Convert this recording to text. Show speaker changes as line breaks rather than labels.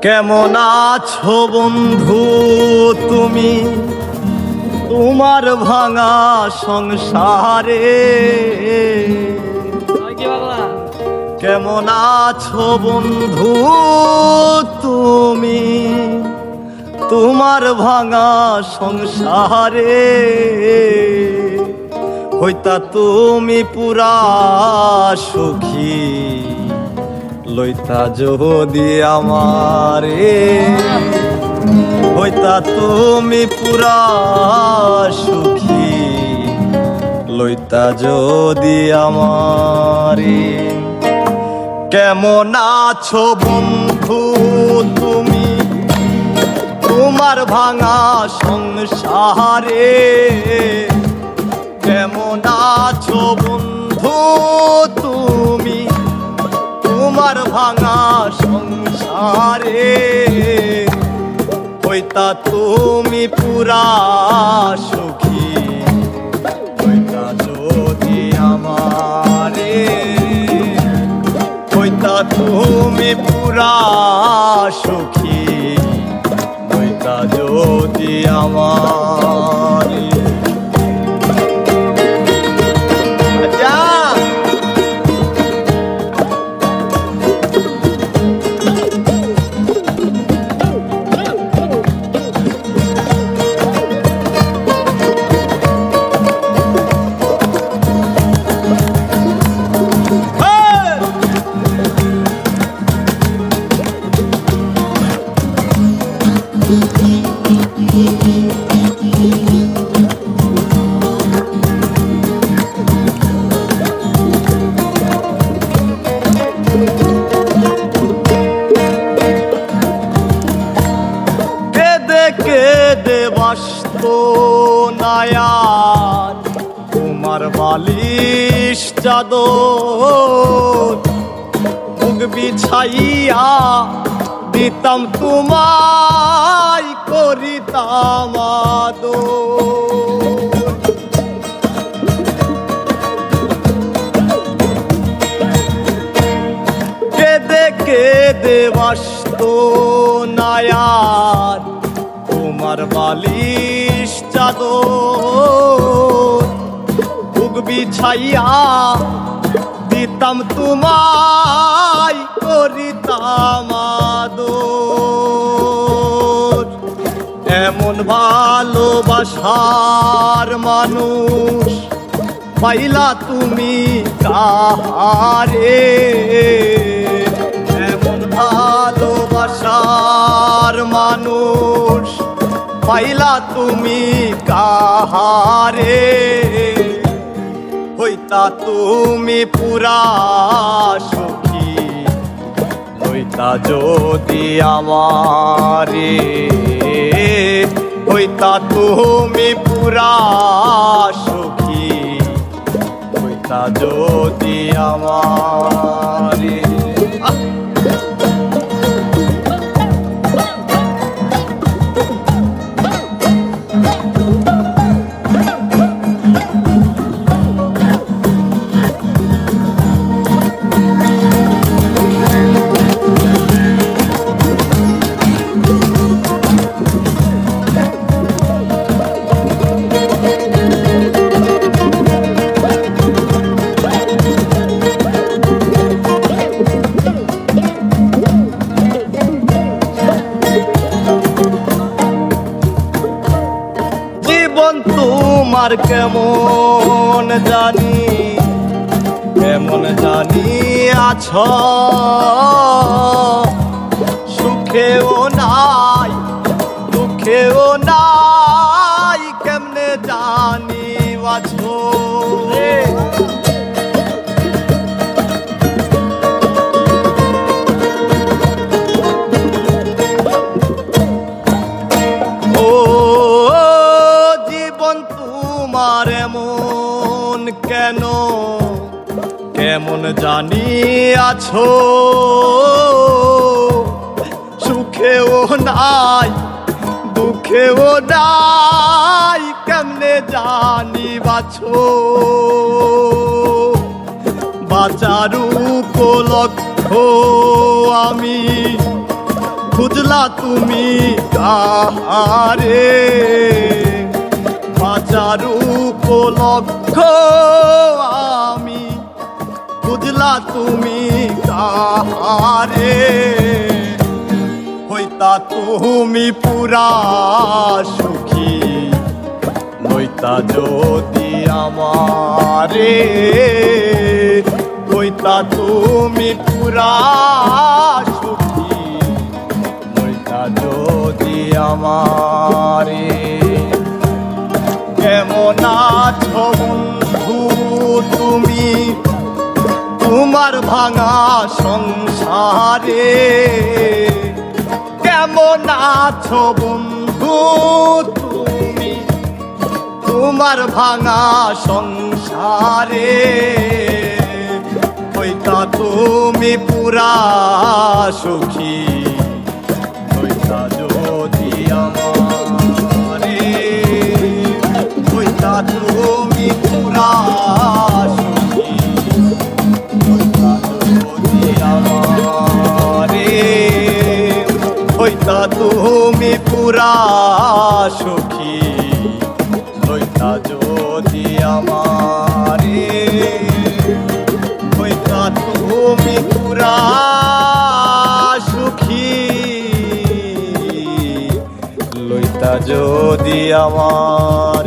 কেমন আছো বন্ধু তুমি তোমার ভাঙা সংসারে? কেমন আছো বন্ধু তুমি তোমার ভাঙা সংসারে? হইতা তুমি পুরা সুখী লইতা যদি আমারে। হইতা তুমি পুরা সুখী লইতা যদি আমারে। কেমন আছো বন্ধু তুমি তোমার ভাঙা সংসারে? কেমন আছো বন্ধু তুমি তোমার ভাঙা সংসারে? হইতা তুমি পুরা সুখী হইতা যদি আমারে। হইতা তুমি পুরা সুখী হইতা যদি আমারে। কেদে বাসত নায়ার তোমার বালিশ চাদর। মুখ বিছাইয়া দিতাম তোমায় করিতাম আদর। কেদে কেদে বাসত নায়ার তোমার বালিশ চাদর। বুক বিছাইয়া দিতাম তোমায় করিতাম আদর। এমন ভালোবাসার মানুষ পাইলা তুমি কাহারে? এমন ভালোবাসার মানুষ পাইলা তুমি কাহারে? হইতা তুমি পুরা সুখী লইতা যদি আমারে। হইতা তুমি পুরা সুখী লইতা যদি আমারে। তোমার কেমন জানি আছো সুখেও নাই দুঃখেও নাই কেমনে জানি আছো। তোমার এমন কেন কেমন জানি আছো সুখেও নাই দুঃখেও নাই কেমনে জানি বাছো। বাঁচার উপলক্ষ আমি খুঁজলা তুমি কাহারে বাঁচার উপলক্ষ আমি খুঁজলা তুমি কাহারে হইতা তুমি পুরা সুখী হইতা যদি আমারে হইতা তুমি পুরা সুখী হইতা যদি আমারে কেমন আছো বন্ধু তুমি তোমার ভাঙা সংসারে কেমন আছো বন্ধু তুমি তোমার ভাঙা সংসারে হইতা তুমি পুরা সুখী হইতা যদি আমারে হইতা তুমি পুরা সুখী হইতা যদি আমারে হইতা তুমি পুরা সুখী হইতা যদি আমারে হইতা তুমি পুরা সুখী লইতা যদি আমার